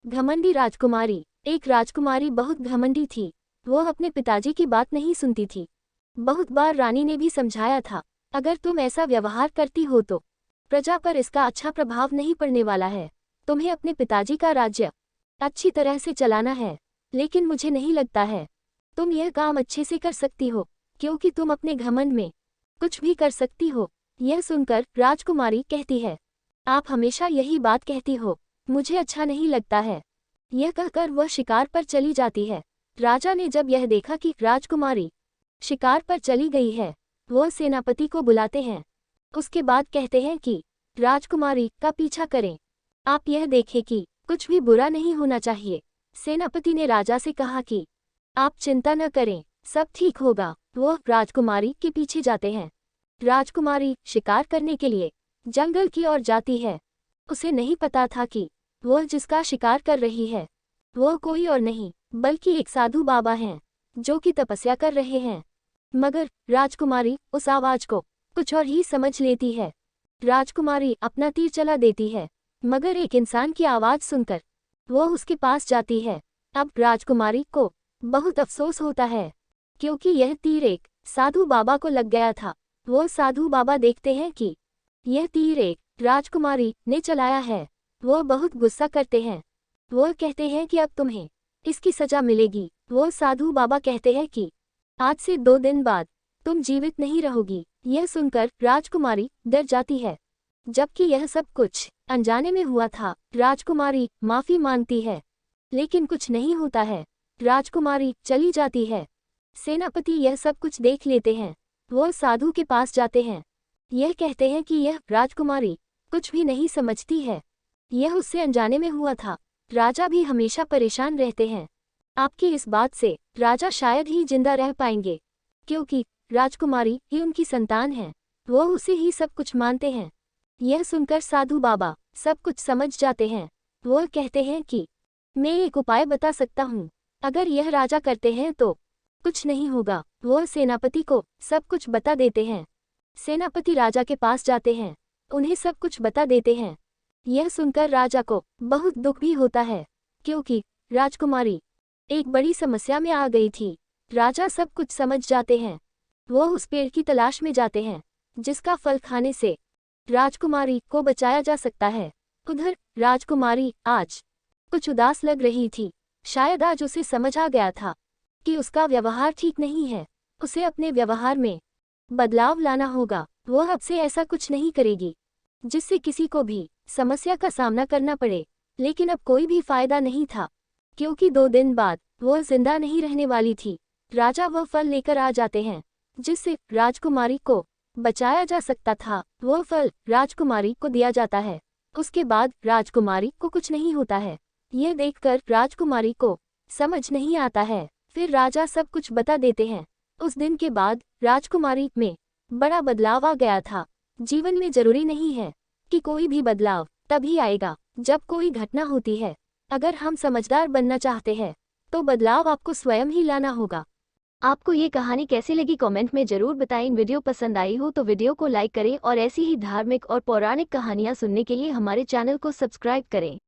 घमंडी राजकुमारी। एक राजकुमारी बहुत घमंडी थी। वो अपने पिताजी की बात नहीं सुनती थी। बहुत बार रानी ने भी समझाया था, अगर तुम ऐसा व्यवहार करती हो तो प्रजा पर इसका अच्छा प्रभाव नहीं पड़ने वाला है। तुम्हें अपने पिताजी का राज्य अच्छी तरह से चलाना है। लेकिन मुझे नहीं लगता है तुम यह काम अच्छे से कर सकती हो, क्योंकि तुम अपने घमंड में कुछ भी कर सकती हो। यह सुनकर राजकुमारी कहती है, आप हमेशा यही बात कहती हो, मुझे अच्छा नहीं लगता है। यह कहकर वह शिकार पर चली जाती है। राजा ने जब यह देखा कि राजकुमारी शिकार पर चली गई है, वह सेनापति को बुलाते हैं। उसके बाद कहते हैं कि राजकुमारी का पीछा करें। आप यह देखें कि कुछ भी बुरा नहीं होना चाहिए। सेनापति ने राजा से कहा कि आप चिंता न करें, सब ठीक होगा। वह राजकुमारी के पीछे जाते हैं। राजकुमारी शिकार करने के लिए जंगल की ओर जाती है। उसे नहीं पता था कि वह जिसका शिकार कर रही है वह कोई और नहीं बल्कि एक साधु बाबा हैं, जो कि तपस्या कर रहे हैं। मगर राजकुमारी उस आवाज को कुछ और ही समझ लेती है। राजकुमारी अपना तीर चला देती है, मगर एक इंसान की आवाज सुनकर वह उसके पास जाती है। अब राजकुमारी को बहुत अफसोस होता है, क्योंकि यह तीर एक साधु बाबा को लग गया था। वो साधु बाबा देखते हैं कि यह तीर एक राजकुमारी ने चलाया है। वो बहुत गुस्सा करते हैं। वो कहते हैं कि अब तुम्हें इसकी सजा मिलेगी। वो साधु बाबा कहते हैं कि आज से 2 दिन बाद तुम जीवित नहीं रहोगी। यह सुनकर राजकुमारी डर जाती है, जबकि यह सब कुछ अनजाने में हुआ था। राजकुमारी माफी मांगती है, लेकिन कुछ नहीं होता है। राजकुमारी चली जाती है। सेनापति यह सब कुछ देख लेते हैं। वो साधु के पास जाते हैं। यह कहते हैं कि यह राजकुमारी कुछ भी नहीं समझती है, यह उससे अनजाने में हुआ था। राजा भी हमेशा परेशान रहते हैं। आपकी इस बात से राजा शायद ही जिंदा रह पाएंगे, क्योंकि राजकुमारी ही उनकी संतान है। वो उसे ही सब कुछ मानते हैं। यह सुनकर साधु बाबा सब कुछ समझ जाते हैं। वो कहते हैं कि मैं एक उपाय बता सकता हूँ, अगर यह राजा करते हैं तो कुछ नहीं होगा। वो सेनापति को सब कुछ बता देते हैं। सेनापति राजा के पास जाते हैं, उन्हें सब कुछ बता देते हैं। यह सुनकर राजा को बहुत दुख भी होता है, क्योंकि राजकुमारी एक बड़ी समस्या में आ गई थी। राजा सब कुछ समझ जाते हैं। वो उस पेड़ की तलाश में जाते हैं जिसका फल खाने से राजकुमारी को बचाया जा सकता है। उधर राजकुमारी आज कुछ उदास लग रही थी। शायद आज उसे समझ आ गया था कि उसका व्यवहार ठीक नहीं है। उसे अपने व्यवहार में बदलाव लाना होगा। वह अब से ऐसा कुछ नहीं करेगी जिससे किसी को भी समस्या का सामना करना पड़े। लेकिन अब कोई भी फायदा नहीं था, क्योंकि 2 दिन बाद वह जिंदा नहीं रहने वाली थी। राजा वह फल लेकर आ जाते हैं जिससे राजकुमारी को बचाया जा सकता था। वह फल राजकुमारी को दिया जाता है। उसके बाद राजकुमारी को कुछ नहीं होता है। यह देखकर राजकुमारी को समझ नहीं आता है। फिर राजा सब कुछ बता देते हैं। उस दिन के बाद राजकुमारी में बड़ा बदलाव आ गया था। जीवन में जरूरी नहीं है कि कोई भी बदलाव तभी आएगा जब कोई घटना होती है। अगर हम समझदार बनना चाहते हैं तो बदलाव आपको स्वयं ही लाना होगा। आपको ये कहानी कैसी लगी कमेंट में जरूर बताएं। वीडियो पसंद आई हो तो वीडियो को लाइक करें और ऐसी ही धार्मिक और पौराणिक कहानियाँ सुनने के लिए हमारे चैनल को सब्सक्राइब करें।